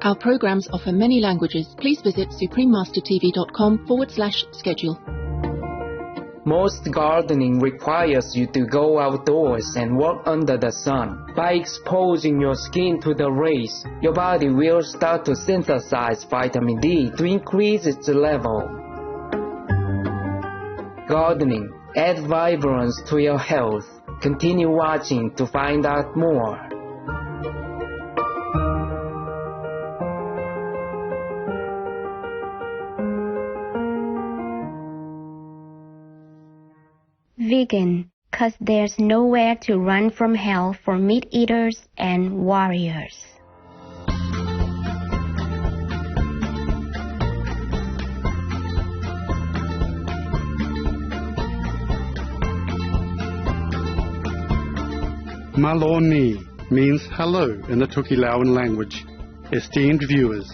Our programs offer many languages. Please visit suprememastertv.com/schedule. Most gardening requires you to go outdoors and work under the sun. By exposing your skin to the rays, your body will start to synthesize vitamin D to increase its level. Gardening, add vibrance to your health. Continue watching to find out more. Vegan, 'cause there's nowhere to run from hell for meat eaters and warriors. Maloni means hello in the Tokelauan language. Esteemed viewers,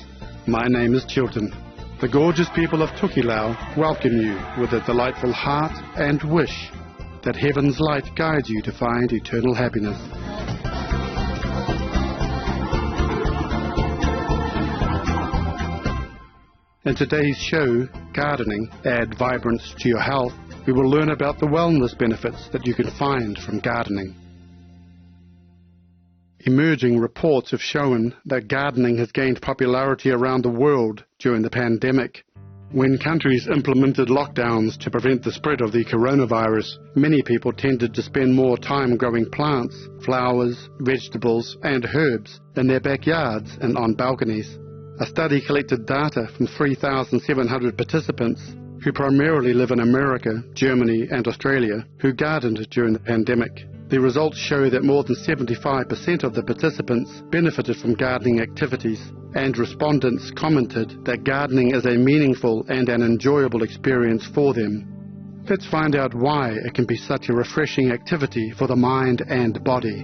my name is Chilton. The gorgeous people of Tokelau welcome you with a delightful heart and wish that heaven's light guides you to find eternal happiness. In today's show, Gardening, Add Vibrance to Your Health, we will learn about the wellness benefits that you can find from gardening. Emerging reports have shown that gardening has gained popularity around the world during the pandemic. When countries implemented lockdowns to prevent the spread of the coronavirus, many people tended to spend more time growing plants, flowers, vegetables and herbs in their backyards and on balconies. A study collected data from 3,700 participants who primarily live in America, Germany and Australia who gardened during the pandemic. The results show that more than 75% of the participants benefited from gardening activities, and respondents commented that gardening is a meaningful and an enjoyable experience for them. Let's find out why it can be such a refreshing activity for the mind and body.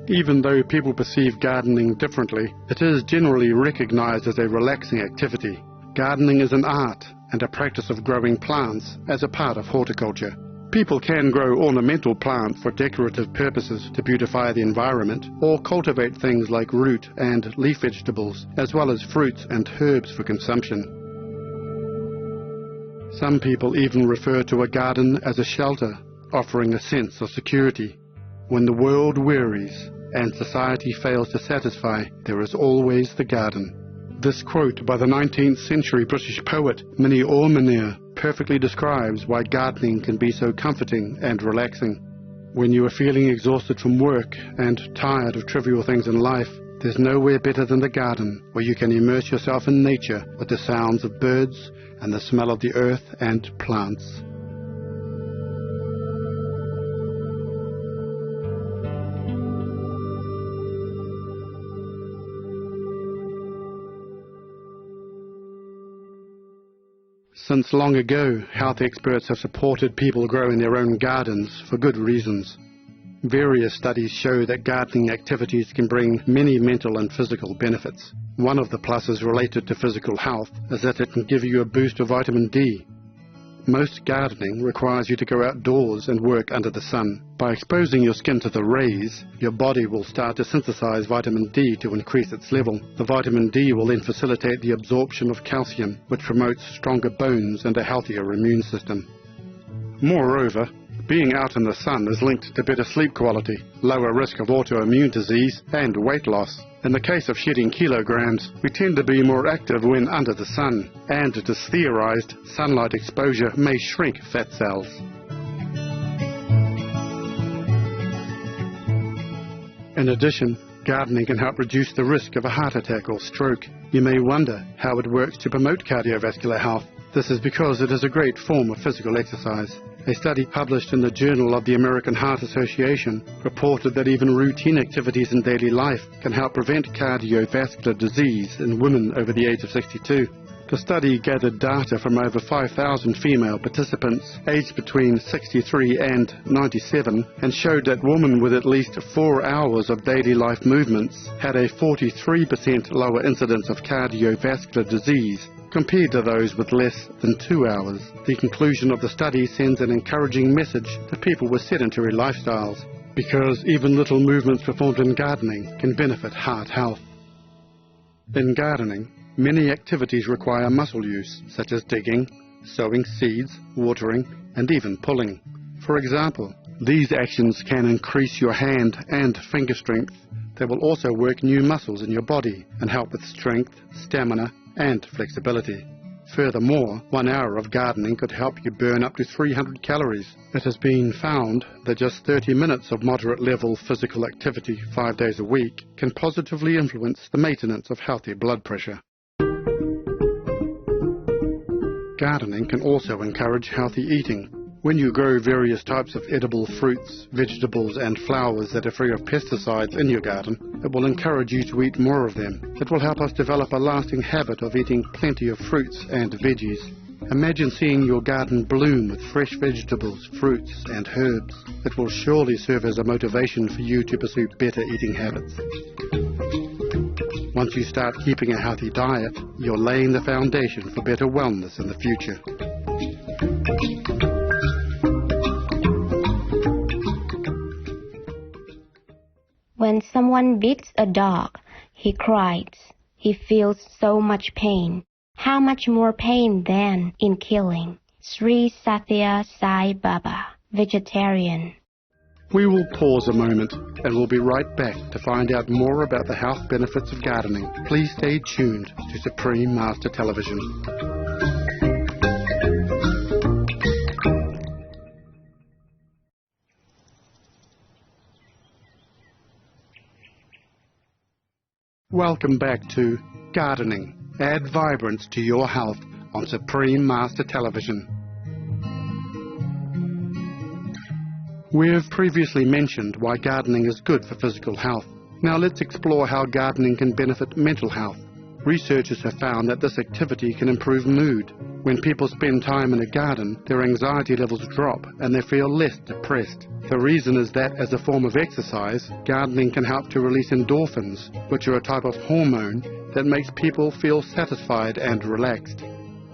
Even though people perceive gardening differently, it is generally recognized as a relaxing activity. Gardening is an art and a practice of growing plants as a part of horticulture. People can grow ornamental plants for decorative purposes to beautify the environment, or cultivate things like root and leaf vegetables, as well as fruits and herbs for consumption. Some people even refer to a garden as a shelter, offering a sense of security. When the world wearies and society fails to satisfy, there is always the garden. This quote by the 19th century British poet Minnie Ormanier perfectly describes why gardening can be so comforting and relaxing. When you are feeling exhausted from work and tired of trivial things in life, there's nowhere better than the garden, where you can immerse yourself in nature with the sounds of birds and the smell of the earth and plants. Since long ago, health experts have supported people growing their own gardens for good reasons. Various studies show that gardening activities can bring many mental and physical benefits. One of the pluses related to physical health is that it can give you a boost of vitamin D. Most gardening requires you to go outdoors and work under the sun. By exposing your skin to the rays, your body will start to synthesize vitamin D to increase its level. The vitamin D will then facilitate the absorption of calcium, which promotes stronger bones and a healthier immune system. Moreover, being out in the sun is linked to better sleep quality, lower risk of autoimmune disease, and weight loss. In the case of shedding kilograms, we tend to be more active when under the sun, and it is theorized sunlight exposure may shrink fat cells. In addition, gardening can help reduce the risk of a heart attack or stroke. You may wonder how it works to promote cardiovascular health. This is because it is a great form of physical exercise. A study published in the Journal of the American Heart Association reported that even routine activities in daily life can help prevent cardiovascular disease in women over the age of 62. The study gathered data from over 5,000 female participants aged between 63 and 97 and showed that women with at least 4 hours of daily life movements had a 43% lower incidence of cardiovascular disease compared to those with less than 2 hours. The conclusion of the study sends an encouraging message to people with sedentary lifestyles. because even little movements performed in gardening can benefit heart health. In gardening, many activities require muscle use, such as digging, sowing seeds, watering, and even pulling. For example, these actions can increase your hand and finger strength. They will also work new muscles in your body and help with strength, stamina, and flexibility. Furthermore, 1 hour of gardening could help you burn up to 300 calories. It has been found that just 30 minutes of moderate-level physical activity 5 days a week can positively influence the maintenance of healthy blood pressure. Gardening can also encourage healthy eating. When you grow various types of edible fruits, vegetables and flowers that are free of pesticides in your garden, it will encourage you to eat more of them. It will help us develop a lasting habit of eating plenty of fruits and veggies. Imagine seeing your garden bloom with fresh vegetables, fruits and herbs. It will surely serve as a motivation for you to pursue better eating habits. Once you start keeping a healthy diet, you're laying the foundation for better wellness in the future. When someone beats a dog, he cries. He feels so much pain. How much more pain than in killing? Sri Satya Sai Baba, vegetarian. We will pause a moment and we'll be right back to find out more about the health benefits of gardening. Please stay tuned to Supreme Master Television. Welcome back to Gardening. Add vibrance to your health on Supreme Master Television. We have previously mentioned why gardening is good for physical health. Now let's explore how gardening can benefit mental health. Researchers have found that this activity can improve mood. When people spend time in a garden, their anxiety levels drop and they feel less depressed. The reason is that as a form of exercise, gardening can help to release endorphins, which are a type of hormone that makes people feel satisfied and relaxed.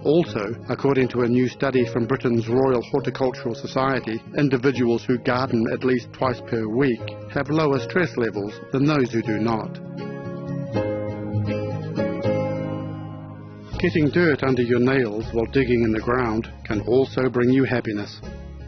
Also, according to a new study from Britain's Royal Horticultural Society, individuals who garden at least twice per week have lower stress levels than those who do not. Getting dirt under your nails while digging in the ground can also bring you happiness.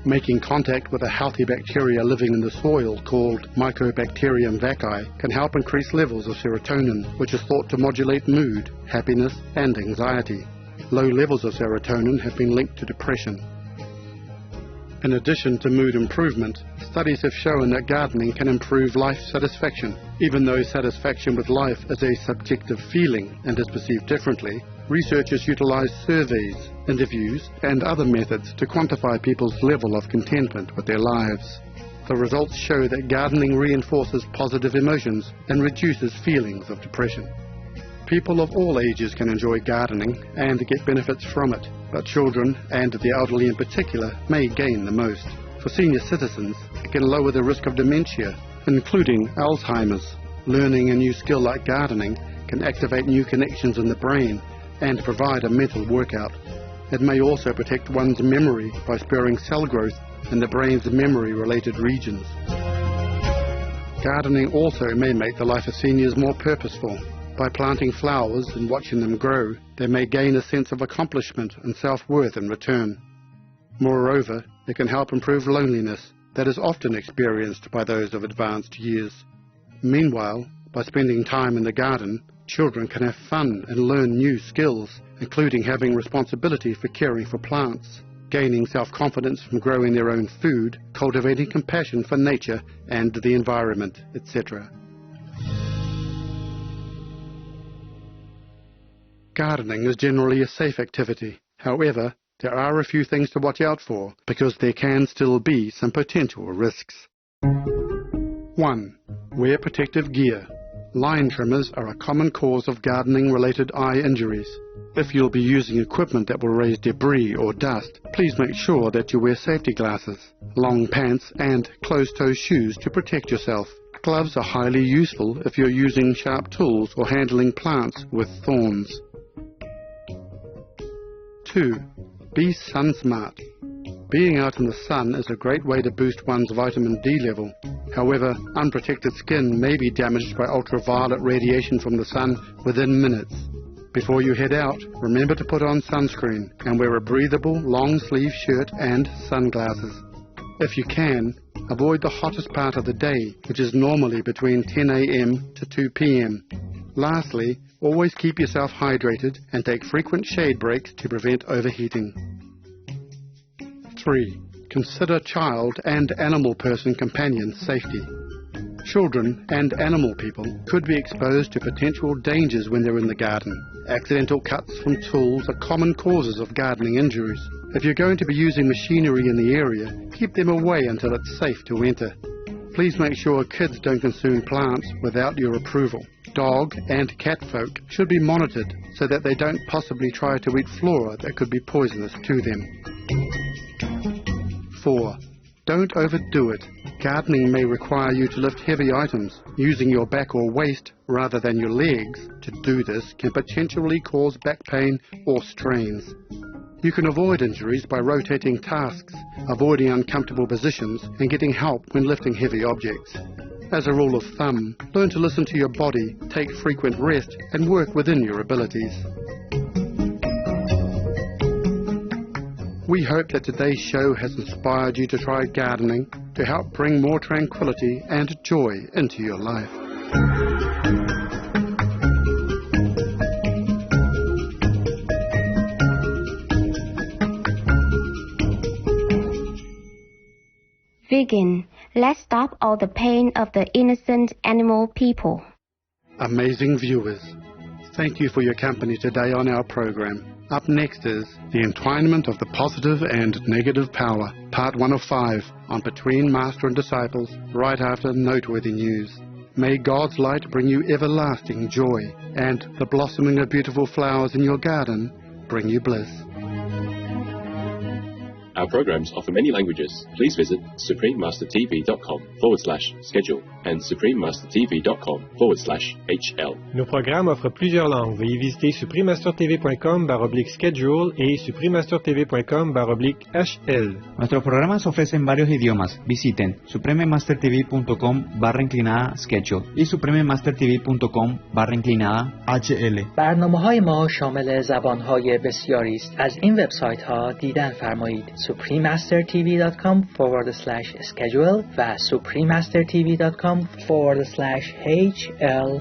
Making contact with a healthy bacteria living in the soil called Mycobacterium vaccae can help increase levels of serotonin, which is thought to modulate mood, happiness and anxiety. Low levels of serotonin have been linked to depression. In addition to mood improvement, studies have shown that gardening can improve life satisfaction. Even though satisfaction with life is a subjective feeling and is perceived differently, researchers utilize surveys, interviews, and other methods to quantify people's level of contentment with their lives. The results show that gardening reinforces positive emotions and reduces feelings of depression. People of all ages can enjoy gardening and get benefits from it, but children, and the elderly in particular, may gain the most. For senior citizens, it can lower the risk of dementia, including Alzheimer's. Learning a new skill like gardening can activate new connections in the brain and provide a mental workout. It may also protect one's memory by spurring cell growth in the brain's memory-related regions. Gardening also may make the life of seniors more purposeful. By planting flowers and watching them grow, they may gain a sense of accomplishment and self-worth in return. Moreover, it can help improve loneliness that is often experienced by those of advanced years. Meanwhile, by spending time in the garden, children can have fun and learn new skills, including having responsibility for caring for plants, gaining self-confidence from growing their own food, cultivating compassion for nature and the environment, etc. Gardening is generally a safe activity. However, there are a few things to watch out for, because there can still be some potential risks. 1. Wear protective gear. Line trimmers are a common cause of gardening-related eye injuries. If you'll be using equipment that will raise debris or dust, please make sure that you wear safety glasses, long pants and closed-toe shoes to protect yourself. Gloves are highly useful if you're using sharp tools or handling plants with thorns. 2. Be sun smart. Being out in the sun is a great way to boost one's vitamin D level. However, unprotected skin may be damaged by ultraviolet radiation from the sun within minutes. Before you head out, remember to put on sunscreen and wear a breathable, long-sleeve shirt and sunglasses. If you can, avoid the hottest part of the day, which is normally between 10 a.m. to 2 p.m. Lastly, always keep yourself hydrated and take frequent shade breaks to prevent overheating. 3. Consider child and animal person companion safety. Children and animal people could be exposed to potential dangers when they're in the garden. Accidental cuts from tools are common causes of gardening injuries. If you're going to be using machinery in the area, keep them away until it's safe to enter. Please make sure kids don't consume plants without your approval. Dog and cat folk should be monitored so that they don't possibly try to eat flora that could be poisonous to them. 4. Don't overdo it. Gardening may require you to lift heavy items. Using your back or waist rather than your legs to do this can potentially cause back pain or strains. You can avoid injuries by rotating tasks, avoiding uncomfortable positions, and getting help when lifting heavy objects. As a rule of thumb, learn to listen to your body, take frequent rest, and work within your abilities. We hope that today's show has inspired you to try gardening to help bring more tranquility and joy into your life. Vegan, let's stop all the pain of the innocent animal people. Amazing viewers, thank you for your company today on our program. Up next is The Entwinement of the Positive and Negative Power, Part 1 of 5, on Between Master and Disciples, right after noteworthy news. May God's light bring you everlasting joy, and the blossoming of beautiful flowers in your garden bring you bliss. Our programs offer many languages. Please visit suprememastertv.com/schedule and suprememastertv.com/HL. Nos programmes offrent plusieurs langues. Veuillez visiter suprememastertv.com/schedule et suprememastertv.com/HL. Nuestros programas ofrecen varios idiomas. Visiten suprememastertv.com/schedule y suprememastertv.com/HL. برنامه‌های ما شامل زبان‌های بسیاری است. از این وبسایت‌ها دیدن فرمایید: suprememastertv.com/schedule و suprememastertv.com/HL.